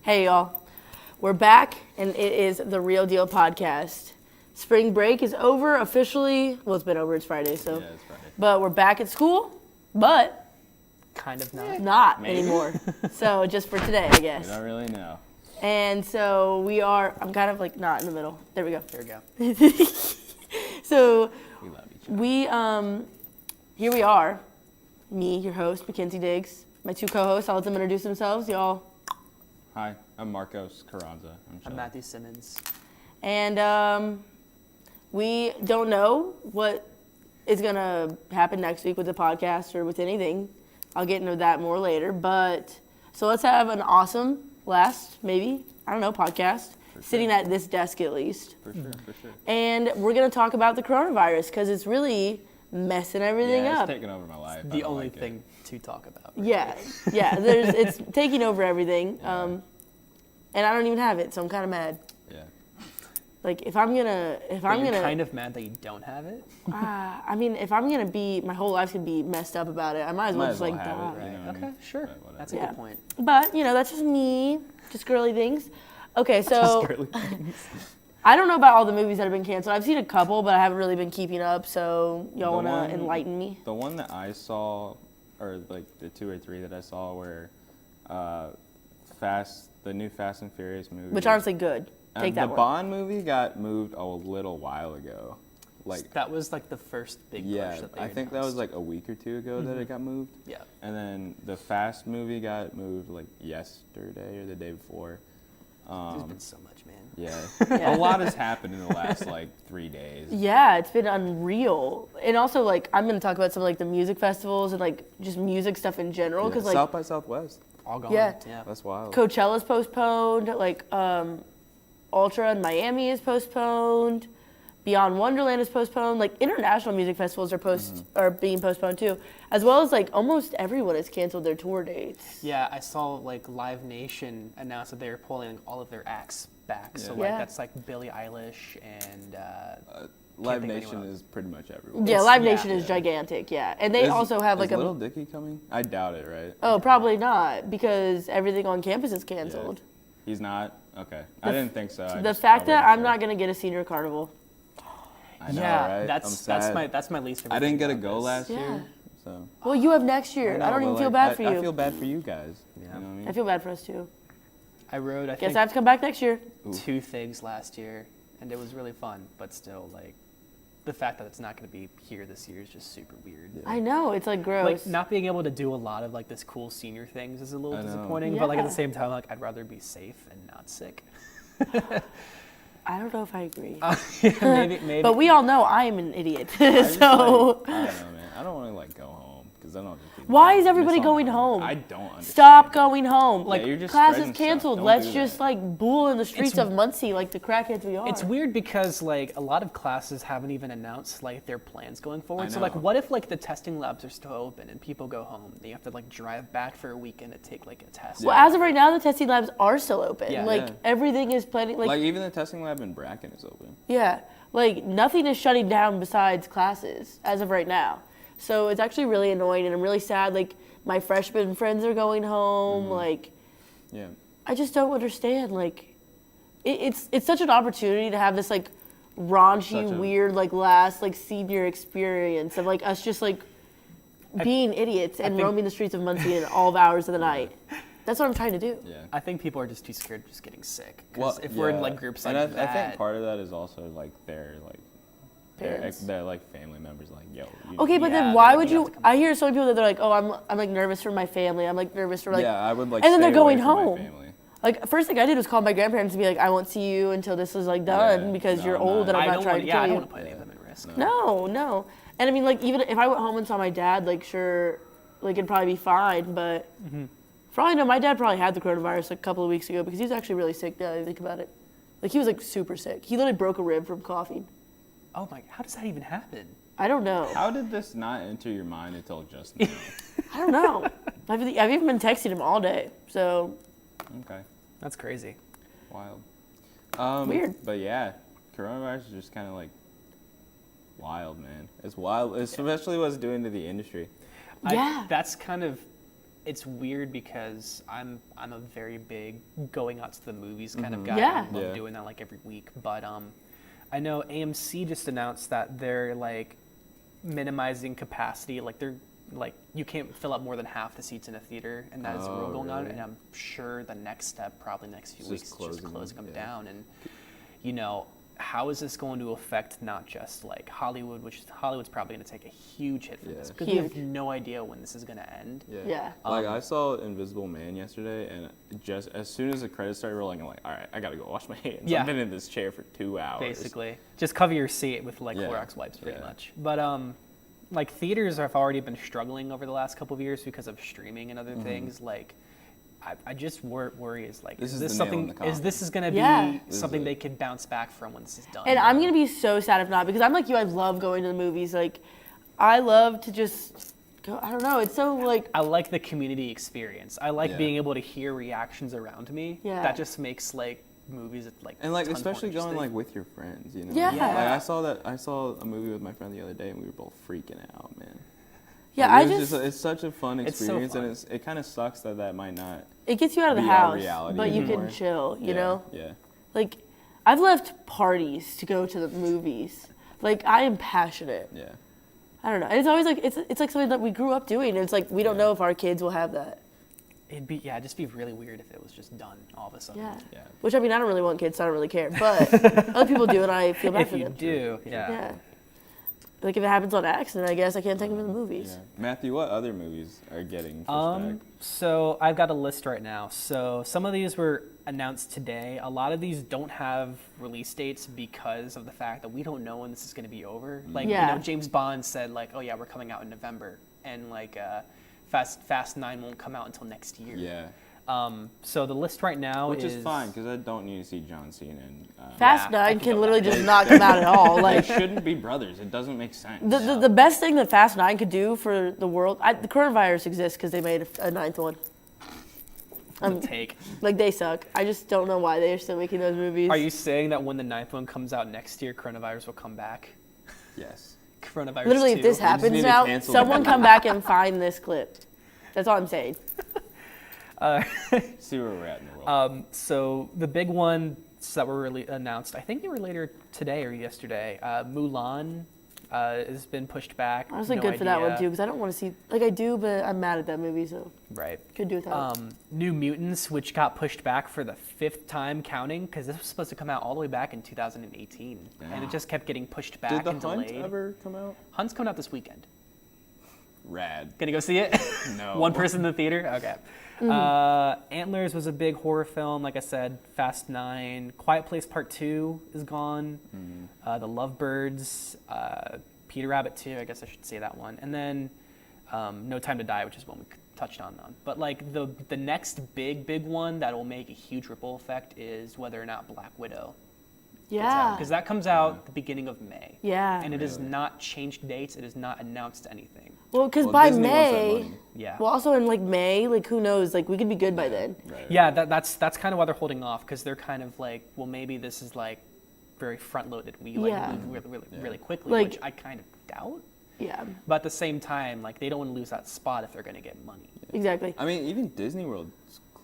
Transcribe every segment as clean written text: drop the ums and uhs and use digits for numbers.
Hey, y'all. We're back, and it is the Real Deal podcast. Spring break is over officially. Well, it's been over. It's Friday, so. Yeah, it's Friday. But we're back at school, but Kind of not. not Maybe. anymore. So just for today, I guess. We don't really know. And so we are, I'm kind of like not in the middle. There we go. There we go. So We love each other. here we are. Me, your host, MDiggs. My two co-hosts, I'll let them introduce themselves, y'all. Hi, I'm Marcos Carranza. I'm Matthew Simmons. And we don't know what is going to happen next week with the podcast or with anything. I'll get into that more later. But so let's have an awesome last, maybe, I don't know, podcast. Sitting at this desk at least. For sure. And we're going to talk about the coronavirus because it's really messing everything Yeah, up. it's taking over my life. I The don't only like it. thing to talk about. Right? Yeah. It's taking over everything. Yeah. And I don't even have it, so I'm kind of mad. Yeah. Like, if But you're kind of mad that you don't have it. if I'm gonna be, my whole life's gonna be messed up about it, I might as well just like die. have it, you know what I Okay, mean? sure. But whatever. That's a Yeah. good point. But, that's just me, just girly things. Okay, Just so girly. I don't know about all the movies that have been canceled. I've seen a couple, but I haven't really been keeping up, so y'all The wanna one- enlighten me? The one that I saw, or like the 2 or 3 that I saw were the new Fast and Furious movie. Which honestly good. Take that the one. Bond movie got moved a little while ago. Like, That was like the first big yeah, push that they I think that was announced. like a week or 2 ago that it got moved. Yeah. And then the Fast movie got moved like yesterday or the day before. There's been so much, man. Yeah. Yeah. A lot has happened in the last like 3 days. Yeah, it's been unreal. And also, like, I'm gonna talk about some like the music festivals and like just music stuff in general, Yeah. because like South by Southwest. All gone. Yeah. That's wild. Coachella's postponed, like Ultra in Miami is postponed, Beyond Wonderland is postponed. Like international music festivals are being postponed too, as well as like almost everyone has canceled their tour dates. Yeah, I saw like Live Nation announce that they were pulling all of their acts back. So Yeah. like Yeah. that's like Billie Eilish and Live think of Nation anyone is pretty much everywhere. Yeah, It's- Live yeah. Nation is gigantic. Yeah, and they also have like is a Little Dicky coming? I doubt it, right? oh probably not because everything on campus is canceled. He's not? Okay. I didn't think so. The fact that I'm not gonna get a senior carnival. I know, yeah, right? that's I'm sad. that's my least favorite. I didn't thing get to about go this. last Yeah. year. So Well, you have next year. I, know, don't even but, feel like, bad for you. I feel bad for you guys. Yeah. You know what I mean? I feel bad for us too. I rode Guess I have to come back next year. 2 things last year, and it was really fun. But still, like, the fact that it's not going to be here this year is just super weird. Yeah. I know it's like gross. Like, not being able to do a lot of like this cool senior things is a little I know. disappointing. But like at Yeah. the same time, like I'd rather be safe and not sick. I don't know if I agree. Yeah, maybe. But we all know I am an idiot. I just, So like, I don't know, man. I don't want to like go home because then I'll just be why like, is everybody miss all going my- home? I don't understand. stop going home. Like you're just class is spreading stuff. canceled. Don't Let's do just that. like bull in the streets of Muncie like the crackheads we are. It's weird because like a lot of classes haven't even announced like their plans going forward. So like, know. what if like the testing labs are still open and people go home? They have to like drive back for a weekend to take like a test. Well, as of right now, the testing labs are still open. Yeah. Like Yeah. everything is planning. Like even the testing lab in Bracken is open. Yeah, like nothing is shutting down besides classes as of right now. So it's actually really annoying, and I'm really sad. Like my freshman friends are going home. Like Yeah. I just don't understand. Like it's such an opportunity to have this like raunchy, Such a- weird like last like senior experience of like us just like being idiots and think- roaming the streets of Muncie in all the hours of the night. That's what I'm trying to do. Yeah. I think people are just too scared of just getting sick. 'Cause Well, if we're in yeah. like groups like and that, I think part of that is also like their Parents. like family members like yo. Okay, but Yeah, then why they would have you? to come I hear so many people that they're like, oh, I'm like nervous for my family. I'm like nervous for like. yeah, I would like. and then they're stay away going from my home. family. Like first thing I did was call my grandparents and be like, I won't see you until this is like done Yeah, because no, you're I'm old not. and I'm I not don't trying want, to yeah, kill I you. don't want to put any of them at risk. No. And I mean, like, even if I went home and saw my dad, like, sure, like, it'd probably be fine. But for all I know, my dad probably had the coronavirus like, a couple of weeks ago because he was actually really sick now that I think about it. Like, he was, like, super sick. He literally broke a rib from coughing. Oh my, how does that even happen? I don't know. How did this not enter your mind until just now? I don't know. I've even been texting him all day. So, Okay, That's crazy. wild. Weird. But yeah, coronavirus is just kind of like wild, man. It's wild, especially what it's doing to the industry. Yeah. That's kind of it's weird because I'm a very big going out to the movies kind of guy. Yeah. I love doing that like every week. But I know AMC just announced that they're like minimizing capacity. Like they're like you can't fill up more than half the seats in a theater, and that is a rule going on. really? And I'm sure the next step, probably next few weeks, is just closing them yeah. down. And how is this going to affect not just like Hollywood, which Hollywood's probably going to take a huge hit from this because we have no idea when this is going to end. Yeah. Like I saw Invisible Man yesterday, and just as soon as the credits started rolling, I'm like, all right, I gotta go wash my hands. Yeah. I've been in this chair for 2 hours. Basically, just cover your seat with like Clorox wipes, pretty much. But like theaters have already been struggling over the last couple of years because of streaming and other things. Like, I just worry is like, This is is this the nail in something? the coffin. Is this going to Yeah. be something they could bounce back from when this is done? And I'm gonna be so sad if not, because I'm like you. I love going to the movies. Like, I love to just go. I don't know. It's so like. I like the community experience. I like Yeah. being able to hear reactions around me. Yeah. That just makes like movies like And like tons more especially going interesting. like with your friends, you know. Yeah. Like I saw a movie with my friend the other day, and we were both freaking out, man. Yeah, Like, I it was just. it's such a fun It's so experience, fun. and it kind of sucks that might not. It gets you out of the be our house, reality but you anymore. can chill. You Yeah, know. Yeah. Like, I've left parties to go to the movies. Like, I am passionate. Yeah. I don't know. And it's always like it's like something that we grew up doing. And it's like we don't know if our kids will have that. it'd just be really weird if it was just done all of a sudden. Yeah. Yeah. Which I mean, I don't really want kids, so I don't really care. But other people do, and I feel bad If for you them. do, Yeah. Like if it happens on accident, I guess I can't take them to the movies. Yeah. Matthew, what other movies are getting pushed back? So I've got a list right now. So some of these were announced today. A lot of these don't have release dates because of the fact that we don't know when this is going to be over. Like, Yeah. James Bond said like, oh yeah, we're coming out in November, and like Fast 9 won't come out until next year. Yeah. So the list right now Which is fine, because I don't need to see John Cena and. Fast Yeah, I 9 can can go literally back. just not come out at all. They Like shouldn't be brothers. It doesn't make sense. the best thing that Fast 9 could do for the world, the coronavirus exists because they made a 9th one. take. Like they suck. I just don't know why they're still making those movies. Are you saying that when the 9th one comes out next year, coronavirus will come back? Yes. Coronavirus Literally, 2? if this need happens to now, cancel someone that. come back and find this clip. That's all I'm saying. See where we're at in the world. So the big ones that were really announced, I think they were later today or yesterday. Mulan has been pushed back. Honestly, No good for that one idea. too, because I don't want to see. Like I do, but I'm mad at that movie, so Right. could do without. New Mutants, which got pushed back for the 5th time counting, because this was supposed to come out all the way back in 2018, and it just kept getting pushed back Did the and Hunt delayed. ever come out? Hunt's coming out this weekend. Rad. Gonna go see it? No. One person in the theater? Okay. Antlers was a big horror film, like I said. Fast 9. Quiet Place Part 2 is gone. The Lovebirds. Peter Rabbit 2, I guess I should say that one. And then No Time to Die, which is one we touched on. But like the next big one that will make a huge ripple effect is whether or not Black Widow yeah. because that comes out the beginning of May. Yeah. And it has not changed dates. It has not announced anything. Well, because Well, by Disney wants that May, money. Yeah. well, also in like May, like who knows? Like we could be good by then. Right. Yeah, that's kind of why they're holding off, because they're kind of like, well, maybe this is like very front loaded. We like Yeah. move really quickly, Like- which I kind of doubt. Yeah. But at the same time, like they don't want to lose that spot if they're going to get money. Exactly. I mean, even Disney World's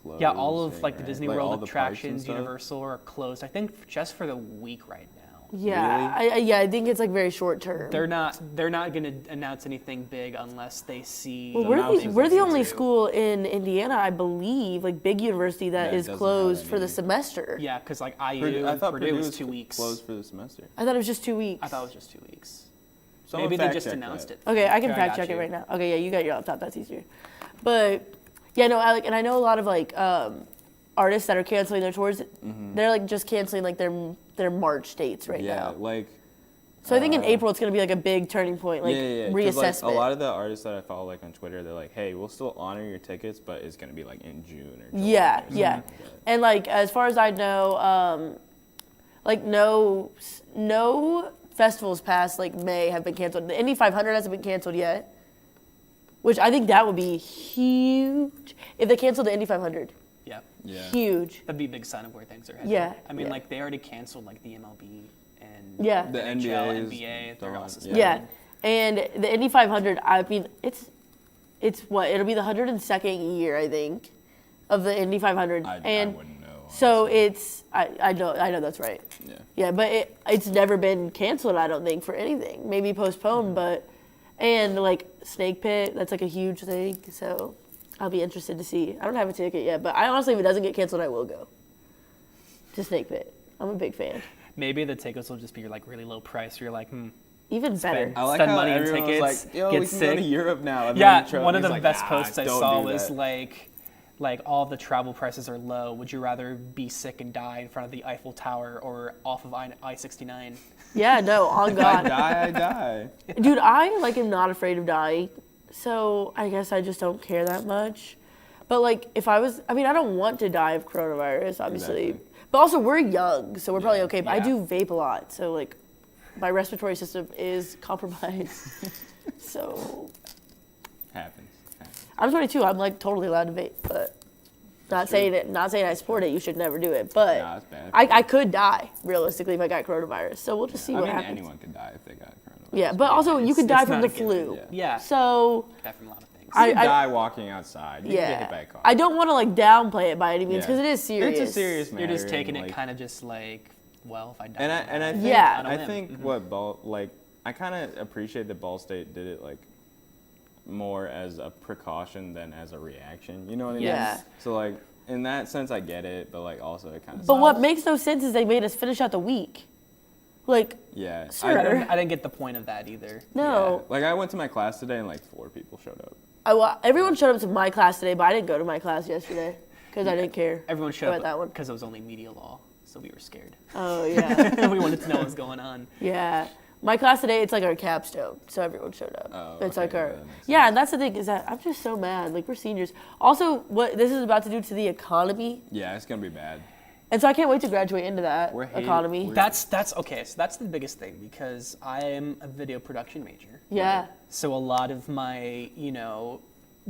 closed. Yeah, all of like the right? Disney Like, all World the parks and attractions, stuff. Universal are closed. I think just for the week right now. Yeah. I think it's like very short term. They're not going to announce anything big unless they see. Well, The we're mouse the, is we're the like only too. school in Indiana, I believe, like big university that Yeah, is doesn't have closed for the any- semester. Yeah, because like Purdue, IU I and thought Purdue was was 2 weeks. closed for the semester. I thought it was just 2 weeks. I thought it was just 2 weeks. Someone Maybe they fact just check announced that. it. Okay, I can Here, fact got check it you. right now. Okay, yeah, you got your laptop. That's easier. But yeah, no, and I know a lot of like artists that are canceling their tours. They're like just canceling like their March dates right Yeah, now. like. So I think in April it's gonna be like a big turning point, like Yeah. 'Cause, reassessment. Like, a lot of the artists that I follow, like on Twitter, they're like, "Hey, we'll still honor your tickets, but it's gonna be like in June or July Yeah, or something yeah. like that." And like as far as I know, like no festivals past like May have been canceled. The Indy 500 hasn't been canceled yet, which I think that would be huge if they canceled the Indy 500. Yeah. Yeah. Huge. That'd be a big sign of where things are headed. Yeah, I mean, yeah. like they already canceled like the MLB and Yeah. The NHL, NBA is NBA. They're done, all yeah. suspended. Yeah. And the Indy 500, I mean, it's it'll be the 102nd year, I think, of the Indy 500. I and wouldn't know. so honestly. it's, I know that's right. Yeah. Yeah, but it's never been canceled, I don't think, for anything. Maybe postponed, but, and like Snake Pit, that's like a huge thing. So I'll be interested to see. I don't have a ticket yet, but I honestly, if it doesn't get canceled, I will go to Snake Pit. I'm a big fan. Maybe the tickets will just be like really low price. Where you're like, Even better. I like spend how money in everyone tickets, was like, yo, get we can sick. go to Europe now. And Yeah, then Trump, one of he's the like, best "Nah, posts I don't saw do was that." like all the travel prices are low. Would you rather be sick and die in front of the Eiffel Tower or off of I-69? Yeah, no, on I God. die, I die. Dude, I am not afraid of dying. So I guess I just don't care that much. But like if I don't want to die of coronavirus, obviously. Exactly. But also we're young, so we're probably okay. But I Yeah. do vape a lot, so like my respiratory system is compromised. So Happens. I'm 22. I'm like totally allowed to vape, but not saying I support it. You should never do it. But Nah, it's bad. I could die realistically if I got coronavirus. So we'll just see I what mean, happens. anyone could die if they got coronavirus. Yeah, but also you could die it's from not the a given. flu. Yeah. So Die from a lot of things. You could I- die walking outside. You can get hit by a car. I don't want to like downplay it by any means Yeah. because it is serious. It's a serious You're matter. just taking and, it like, kind of just like, well, if I die. And I think, Yeah. On a I whim. think what I kind of appreciate that Ball State did it like more as a precaution than as a reaction. You know what I mean? Yeah. So like in that sense, I get it, but like also it kind of. But what makes no sense is they made us finish out the week. Like, Yeah. Sure. I didn't get the point of that either. no. Yeah. Like I went to my class today and like 4 people showed up. Everyone showed up to my class today, but I didn't go to my class yesterday because I didn't care. Everyone showed about up that one. because it was only media law, so we were scared. Oh, yeah. We wanted to know what was going on. Yeah. My class today, it's like our capstone, so everyone showed up. Oh, It's okay, like our, that makes yeah, and that's the thing is that I'm just so mad. Like we're seniors. Also, what this is about to do to the economy, Yeah, it's gonna be bad. and so I can't wait to graduate into that We're hated- economy. we're- That's okay. So that's the biggest thing because I am a video production major. Yeah. So a lot of my,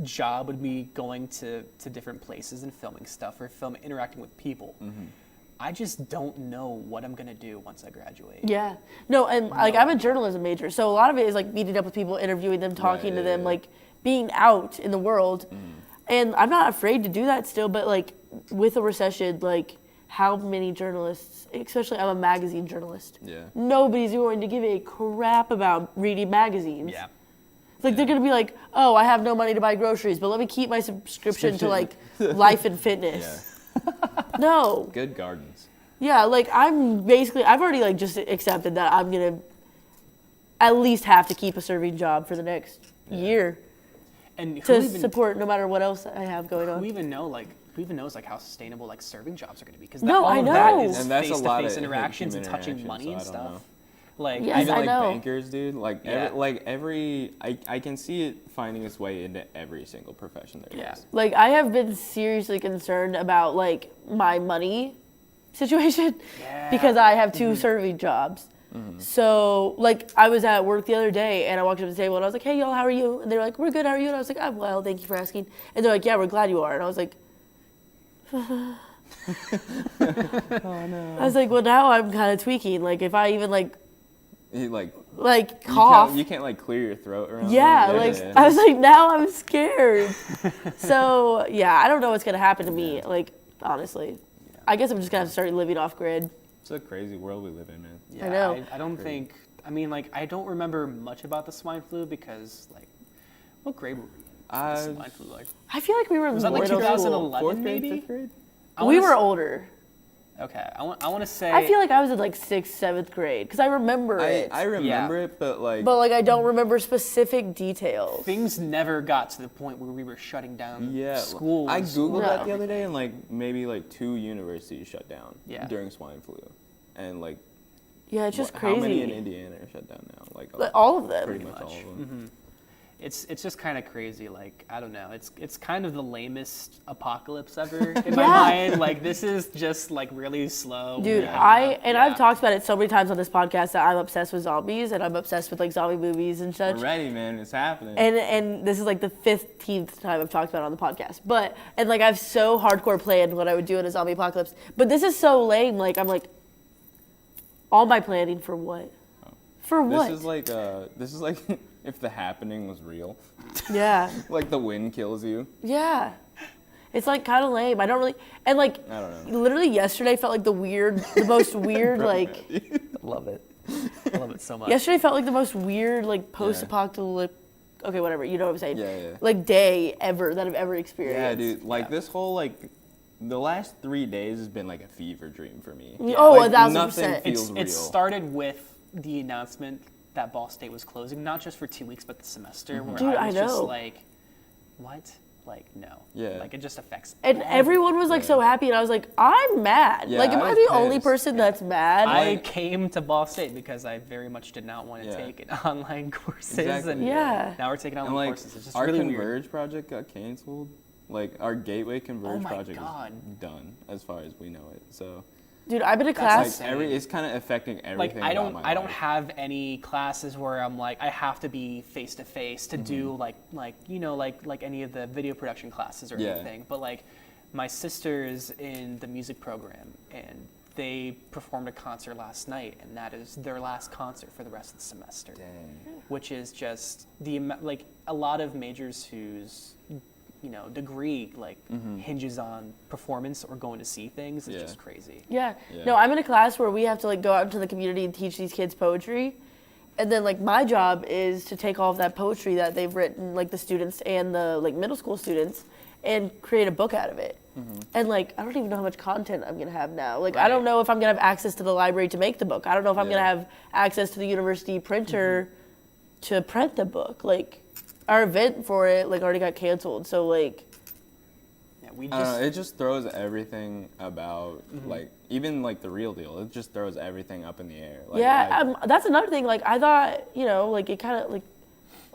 job would be going to different places and filming stuff or interacting with people. Mm-hmm. I just don't know what I'm gonna do once I graduate. Yeah. No, and like I'm a journalism major, so a lot of it is like meeting up with people, interviewing them, talking to Right, them, yeah. like being out in the world. And I'm not afraid to do that still, but like with a recession, like how many journalists, especially I'm a magazine journalist. Yeah. Nobody's going to give a crap about reading magazines. Yeah. Like they're gonna be like, oh, I have no money to buy groceries, but let me keep my subscription to like Life and Fitness. No. Good gardens. Yeah, like I've already like just accepted that I'm gonna at least have to keep a serving job for the next year And to who even support no matter what else I have going who on. even knows like how sustainable like serving jobs are going to be because No, all I of that know. is And that's a lot face-to-face of interactions and human touching interaction, money so and I don't stuff. know. Like Yes, Even I like know. bankers, dude. Like Yeah. I can see it finding its way into every single profession there Yeah. is. Like I have been seriously concerned about like my money situation because I have 2 serving jobs. So like I was at work the other day and I walked up to the table and I was like, hey y'all, how are you? And they were like, we're good, how are you? And I was like, I'm well, thank you for asking. And they're like, yeah, we're glad you are. And I was like, I was like, well now I'm kind of tweaking. Like if I even like You, like cough. You can't like clear your throat around. Yeah, them. like I was like, now I'm scared. So yeah, I don't know what's gonna happen to me. Like honestly, I guess I'm just gonna have to start living off grid. It's a crazy world we live in, man. Yeah, I know. I don't think. I mean, like, I don't remember much about the swine flu because, like, what grade were we in? The swine flu, like, I feel like we were in was that like middle school. 2011 4th grade, maybe? 5th grade? We were older. Okay, I want to say. I feel like I was in like 6th, 7th grade because I remember it. I remember it, but like. But like I don't remember specific details. things never got to the point where we were shutting down yeah, schools. I googled No. that the other day, and like maybe like 2 universities shut down Yeah. during swine flu, and like Yeah, it's just how many in crazy. Indiana are shut down now? Like All of them. pretty much much. all of them. It's just kind of crazy. Like, I don't know. It's kind of the lamest apocalypse ever in my Yeah. mind. Like, this is just like really slow. Dude, Yeah. I've talked about it so many times on this podcast that I'm obsessed with zombies and I'm obsessed with like zombie movies and such. We're ready, man. It's happening. And this is like the 15th time I've talked about it on the podcast. But and like I've so hardcore planned what I would do in a zombie apocalypse. But this is so lame. Like I'm like, all my planning for what? For what? This is like if the happening was real. Yeah. Like the wind kills you. Yeah. It's like kind of lame. I don't really, and like, I don't know. literally yesterday felt like the most weird, like, Love it. I love it so much. yesterday felt like the most weird, like, post-apocalyptic, okay, whatever, you know what I'm saying? Yeah. Like, day ever that I've ever experienced. Yeah, dude. Like this whole like, the last 3 days has been like a fever dream for me. Oh, Like, 1000%. nothing feels It real. started with the announcement that Ball State was closing, not just for 2 weeks, but the semester. Where Dude, I was I just know. like, what? Like, no. Yeah. Like, it just affects And everyone was like so happy, and I was like, I'm mad. Yeah, like, am I I was the only pissed. person that's mad? I came to Ball State because I very much did not want to Yeah. take online courses. Exactly. And Yeah. now we're taking And online like, courses. It's just our really Converge weird. project got canceled. Like, our Gateway Converge my project God. is done, as far as we know it. So, Dude, I've been to That's class. like, it's kind of affecting Like, everything I about don't my life. have any classes where I'm like, I have to be face to face to do like any of the video production classes or Yeah. anything. But like, my sister's in the music program, and they performed a concert last night, and that is their last concert for the rest of the semester. Dang. Which is just like a lot of majors whose degree like hinges on performance or going to see things is Yeah. just crazy. Yeah. Yeah. No, I'm in a class where we have to like go out into the community and teach these kids poetry. And then like my job is to take all of that poetry that they've written, like the students and the like middle school students, and create a book out of it. And like I don't even know how much content I'm gonna have now. Like I don't know if I'm gonna have access to the library to make the book. I don't know if I'm Yeah. gonna have access to the university printer to print the book. Like our event for it like already got canceled. So like Yeah, we I don't know, just it just throws everything about, like, even like the real deal. It just throws everything up in the air. Like, that's another thing. Like I thought, like it kind of like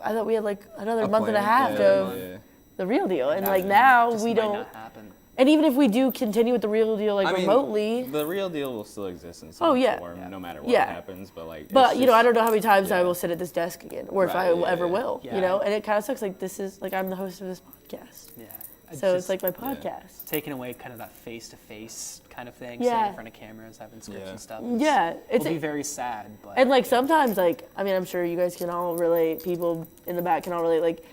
I thought we had like another a month and a plan. half Yeah, of yeah. the real deal, and that like now just we might don't. not happen. And even if we do continue with the real deal like I mean, remotely, the real deal will still exist in some Oh, yeah. form, Yeah. no matter what Yeah. happens. But like, but it's you know, I just- don't know how many times I yeah. will sit at this desk again, or if Right, I yeah, ever yeah. will. Yeah. You know, and it kind of sucks. Like this is like I'm the host of this podcast, Yeah. so it's just like my podcast. taking away kind of that face-to-face kind of thing, Yeah. sitting in front of cameras, having scripts Yeah. and stuff. Yeah, it's It'll be very sad, but and like sometimes like I mean I'm sure you guys can all relate. People in the back can all relate. Like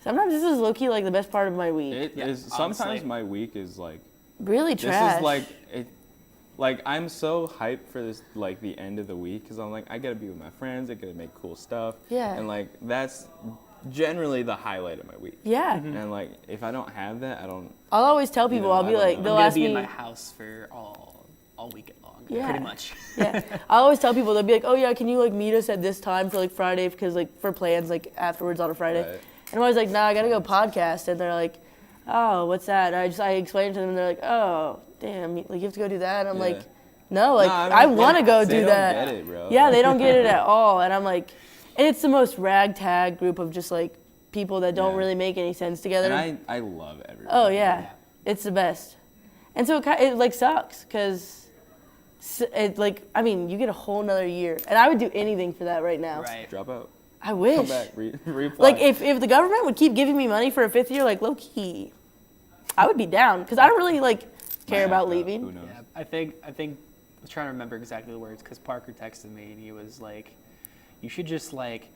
sometimes this is low-key like the best part of my week. It Yeah, is sometimes honestly. my week is like Really trash. this is like it. Like I'm so hyped for this, like the end of the week, because I'm like I gotta be with my friends, I gotta make cool stuff. Yeah. And like that's generally the highlight of my week. Yeah. And like if I don't have that, I don't. I'll always tell people, know, I'll I be don't like, know. they'll I'm gonna ask be me. in my house for all weekend long, Yeah. pretty much. Yeah, I always tell people, they'll be like, oh yeah, can you like meet us at this time for like Friday, because like for plans like afterwards on a Friday. Right. And I'm always like, nah, I gotta go podcast. And they're like, oh, what's that? And I explain it to them, and they're like, oh, damn, like you have to go do that. And I'm Yeah. like, no, like No, I mean, want to go they do don't that. Get it, bro. Yeah, they don't get it at all. And I'm like, and it's the most ragtag group of just like people that don't Yeah. really make any sense together. And I love everyone. Oh yeah, it's the best. And so it like sucks because it like I mean you get a whole nother year, and I would do anything for that right now. Right. Drop out. I wish. Come back. Reapply. Like if the government would keep giving me money for a 5th year, like low-key, I would be down because I don't really like care Might about have to, leaving. Who knows? Yeah, I think I was trying to remember exactly the words because Parker texted me and he was like, "You should just like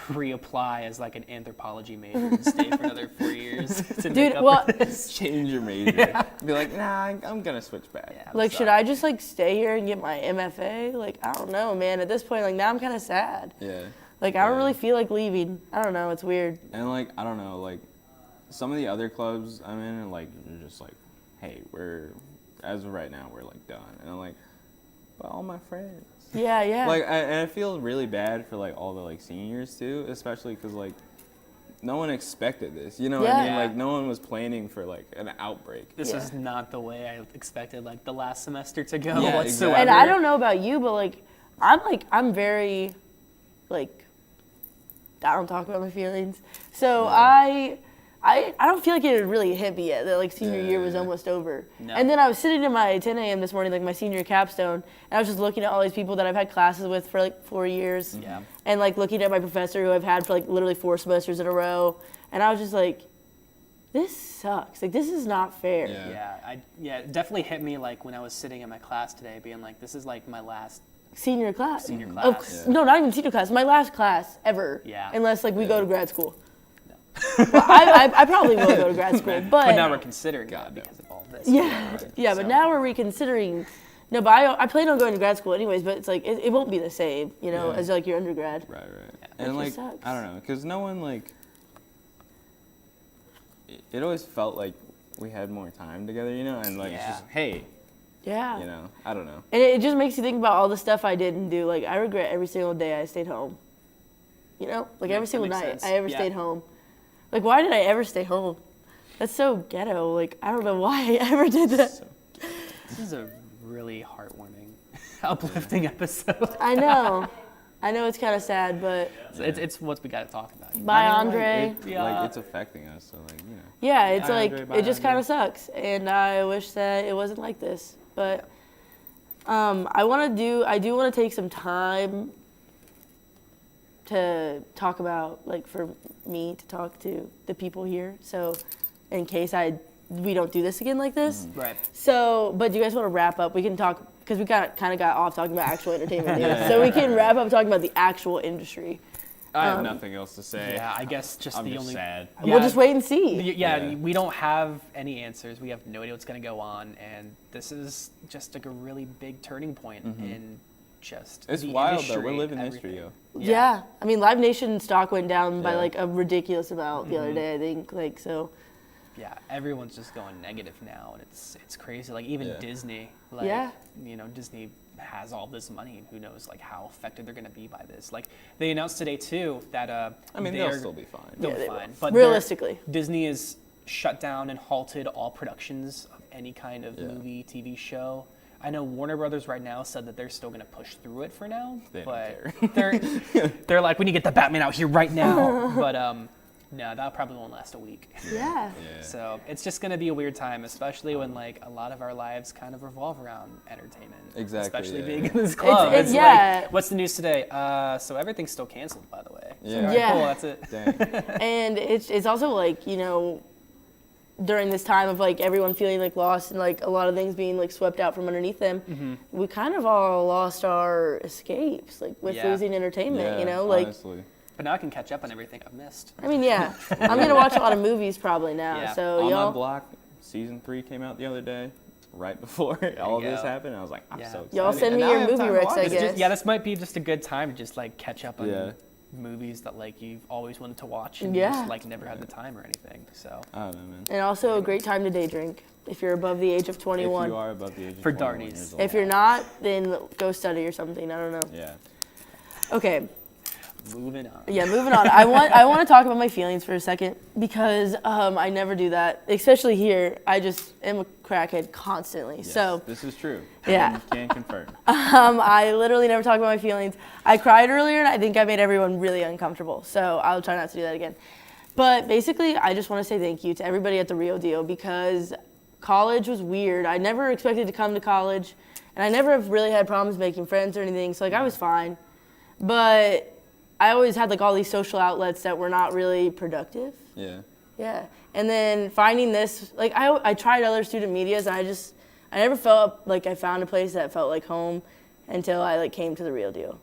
reapply as like an anthropology major and stay for another 4 years to Dude, make up well, for this." Change your major. Be like, nah, I'm gonna switch back. Yeah. like So- should I just like stay here and get my MFA? Like I don't know, man. At this point, like now I'm kind of sad. Yeah. Like I don't Yeah. really feel like leaving. I don't know. It's weird. And like I don't know, like some of the other clubs I'm in, and like they're just like, hey, as of right now we're like done, and I'm like, but all my friends. Yeah, yeah. Like and I feel really bad for like all the like seniors too, especially because like no one expected this. You know what I mean? Yeah. Like no one was planning for like an outbreak. This Yeah. is not the way I expected like the last semester to go Yeah, whatsoever. exactly. And I don't know about you, but like I'm very like I don't talk about my feelings. So Yeah. I don't feel like it had really hit me yet that like senior year was Yeah. almost over. No. And then I was sitting in my 10 a.m. this morning, like my senior capstone, and I was just looking at all these people that I've had classes with for like 4 years. Yeah. And like looking at my professor who I've had for like literally 4 semesters in a row. And I was just like, this sucks. Like this is not fair. Yeah. Yeah, it definitely hit me like when I was sitting in my class today, being like, this is like my last Senior class. Senior Oh, class. no, not even senior class. My last class ever. Yeah. Unless like we go to grad school. Well, I probably will go to grad school, But now we're considering that because of all this. yeah. But now we're reconsidering. No, but I plan on going to grad school anyways. But it's like it won't be the same, as like your undergrad. Right. Yeah. And Which like sucks. I don't know, because no one like. It always felt like we had more time together, and like it's just hey. Yeah. I don't know. And it just makes you think about all the stuff I didn't do. Like I regret every single day I stayed home. Like every single night sense. I ever stayed home. Like why did I ever stay home? That's so ghetto. Like I don't know why I ever did that. This is a really heartwarming, uplifting episode. I know it's kind of sad, but It's what we got to talk about. bye, I mean, Andre. Like it's affecting us, so like Yeah, it's Bye, like Andre, bye, it just Andre. kind of sucks, and I wish that it wasn't like this. But I do want to take some time to talk about, like, for me to talk to the people here. So, in case we don't do this again like this. Right. So, but do you guys want to wrap up? We can talk because we kind of got off talking about actual entertainment news. So we can wrap up talking about the actual industry. I have nothing else to say. Yeah, I guess just I'm the just only. sad. Yeah. We'll just wait and see. Yeah, we don't have any answers. We have no idea what's going to go on, and this is just like a really big turning point in just It's the wild industry, though. We're living everything. history, yo. Yeah. I mean, Live Nation stock went down by Yeah. like a ridiculous amount the other day, I think. Like, so. Yeah, everyone's just going negative now, and it's crazy. Like even Yeah. Disney, like Disney has all this money, and who knows like how affected they're going to be by this. Like they announced today too that I mean, they'll still be fine. They'll Yeah, be they fine, will. but Realistically. Disney has shut down and halted all productions of any kind of Yeah. movie, TV show. I know Warner Brothers right now said that they're still going to push through it for now, They don't but they're like, we need to get the Batman out here right now. But no, that probably won't last a week. Yeah. So it's just going to be a weird time, especially when like a lot of our lives kind of revolve around entertainment. Exactly, Especially yeah. being in this club. It's- It's yeah. like, what's the news today? So everything's still canceled, by the way. So, Yeah. all right, Yeah. cool, that's it. Dang. And it's also like, during this time of like everyone feeling like lost and like a lot of things being like swept out from underneath them, we kind of all lost our escapes, like with Yeah. losing entertainment, Yeah, like, honestly. But now I can catch up on everything I've missed. I mean, yeah, I'm going to watch a lot of movies probably now. Yeah. So On y'all, My Block, season 3 came out the other day, right before all you this go. happened. I was like, I'm Yeah. so excited. Y'all send And me now your I have movie time to recs, watch I it. guess. Yeah, this might be just a good time to just like catch up on Yeah. movies that like you've always wanted to watch and Yeah. just like never had the time or anything. So I don't know, man. and also a great time to day drink if you're above the age of 21. If you are above the age of For 21 darties. years old. If you're not, then go study or something. I don't know. Yeah. Okay. moving on. Yeah, moving on. I want to talk about my feelings for a second because I never do that, especially here. I just am a crackhead constantly. Yes, So this is true. Yeah. Can confirm. I literally never talk about my feelings. I cried earlier, and I think I made everyone really uncomfortable. So I'll try not to do that again. But basically, I just want to say thank you to everybody at the Real Deal because college was weird. I never expected to come to college, and I never have really had problems making friends or anything. So like I was fine, but I always had like all these social outlets that were not really productive. Yeah. Yeah. And then finding this, like I tried other student medias and I never felt like I found a place that felt like home until I like came to the Real Deal.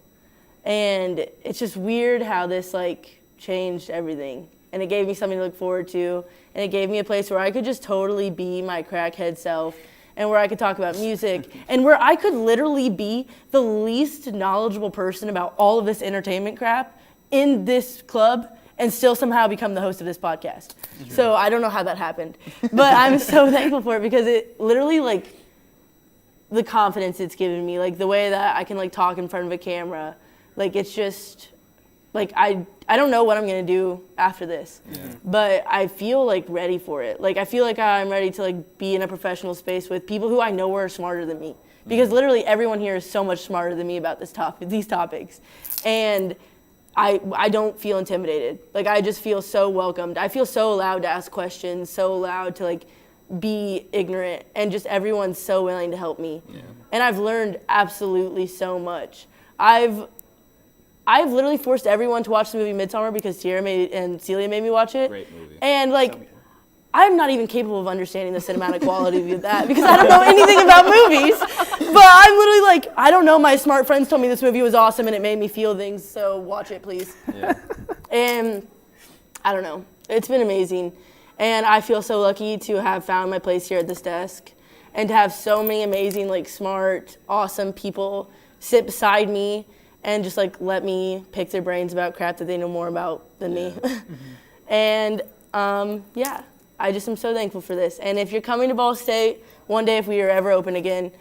And it's just weird how this like changed everything. And it gave me something to look forward to. And it gave me a place where I could just totally be my crackhead self and where I could talk about music and where I could literally be the least knowledgeable person about all of this entertainment crap in this club and still somehow become the host of this podcast. So I don't know how that happened, but I'm so thankful for it because it literally like the confidence it's given me, like the way that I can like talk in front of a camera, like it's just like I don't know what I'm gonna do after this, but I feel like ready for it. Like I feel like I'm ready to like be in a professional space with people who I know are smarter than me, because literally everyone here is so much smarter than me about these topics, and I don't feel intimidated. Like I just feel so welcomed. I feel so allowed to ask questions, so allowed to like be ignorant, and just everyone's so willing to help me. Yeah. And I've learned absolutely so much. I've literally forced everyone to watch the movie Midsommar because Tierra and Celia made me watch it. Great movie. And like, I'm not even capable of understanding the cinematic quality of that because I don't know anything about movies. But I'm literally like, I don't know. My smart friends told me this movie was awesome and it made me feel things. So watch it, please. Yeah. And I don't know. It's been amazing. And I feel so lucky to have found my place here at this desk and to have so many amazing, like, smart, awesome people sit beside me and just, like, let me pick their brains about crap that they know more about than me. And, yeah, I just am so thankful for this. And if you're coming to Ball State one day, if we are ever open again,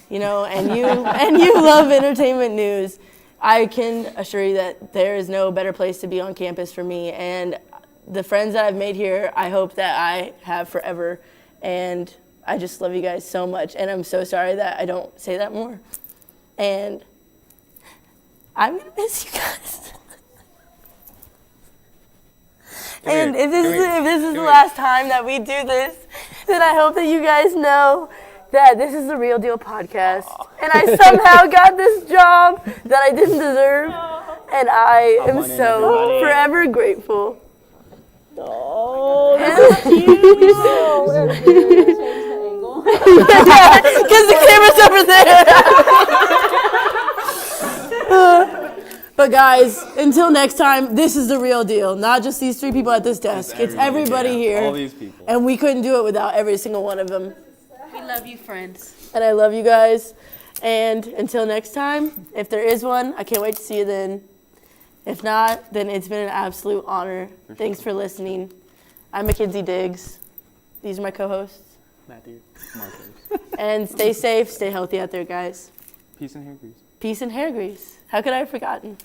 you know, and you love entertainment news, I can assure you that there is no better place to be on campus for me. And the friends that I've made here, I hope that I have forever. And I just love you guys so much. And I'm so sorry that I don't say that more. And I'm going to miss you guys. And if this is the last time that we do this, then I hope that you guys know that this is the Real Deal podcast. And I somehow got this job that I didn't deserve. And I am so forever grateful. Oh, this is cute. Because the camera's over there. But guys, until next time, this is the real deal. Not just these 3 people at this desk. It's everybody here. All these people. And we couldn't do it without every single one of them. We love you, friends. And I love you guys. And until next time, if there is one, I can't wait to see you then. If not, then it's been an absolute honor. Thanks for listening. I'm MDiggs. These are my co-hosts. Matthew. Marcos. And stay safe, stay healthy out there, guys. Peace and hair grease. Peace and hair grease. How could I have forgotten?